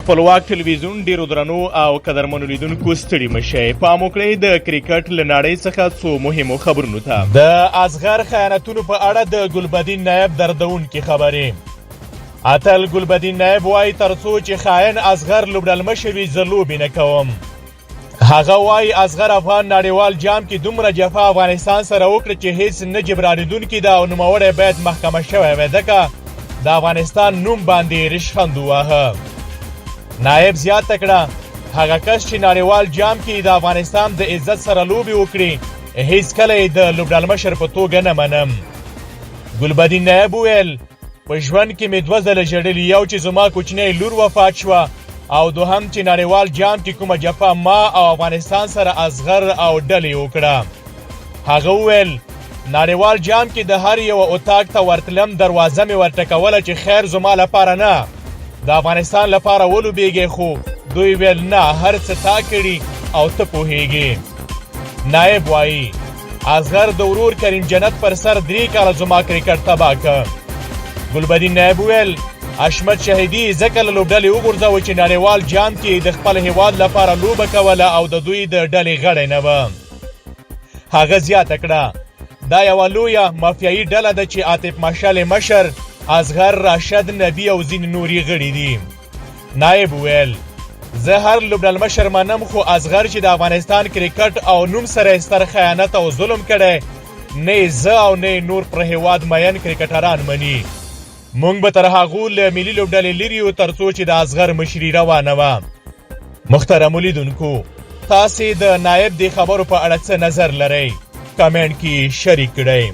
خپلواک ټلویزیون ډیرو درنو او قدرمنو لیدونکو ستړي مشئ. پام وکړئ د کرکټ له نړۍ څخه څو مهمو خبرونو ته. د اصغر خیانتونو په اړه د ګلبدین نایب دردونکې خبرې. اتل ګلبدین نایب وایي تر څو چې خاین اصغر لوبډلمشر وي زه لوبې نه کوم. هغه وایي اصغر افغان نړیوال جام کې دومره جفا افغانستان سره وکړه چې هیڅ نه جبرانېدونکې ده او نوموړی باید محکمه شوی وی ځکه د افغانستان نوم باندې ریشخند وواهه. نایب زیاته کړه هغه کس چې نړیوال جام کې د افغانستان د عزت سره لوبې وکړي هیڅکله یې د لوبډلمشر په توګه نه منم. ګلبدین نایب وویل په ژوند کې مې 2 ځله ژړلي، یو چې زما کوچنۍ لور وفات شوه او دوهم چې نړیوال جام کې کومه جفا ما او افغانستان سره اصغر او ډلې وکړه. هغه وویل نړیوال جام کې د هر یو اتاق ته ورتلم دروازه مې ورټکوله چې خیر زما لپاره نه د افغانستان لپاره ولوبېږي، خو دوی ویل نه هر څه تا کړي او ته پوهېږې. نایب وایي اصغر د ورور کریم جنت پر سر 3 کاله زما کرکټ تباه کړ. ګلبدین نایب ویل حشمت شهیدي ځکه له لوبډلې وغورځوه چې نړیوال جام کې د خپل هیواد لپاره لوبه کوله او د دوی د ډلې غړی نه وه. هغه زیاته کړه دا یوه لویه مافیایي ډله ده چې عاطف مشعل مشر، اصغر، راشد، نبی او ځینې نورې غړي دي. نایب ویل زه هر لوبډلمشر منم، خو اصغر چې د افغانستان کرکټ او نوم سره ستر خیانت او ظلم کړی نه زه او نه نور پر هیواد مین کرکټران مني. موږ به تر هغو له ملي لوبډلې لرې یو تر څو چې د اصغر مشري روانه وه. محترمو لیدونکو تاسې د نایب د خبرو په اړه څه نظر لرئ؟ کمنټ کې شریک کړئ.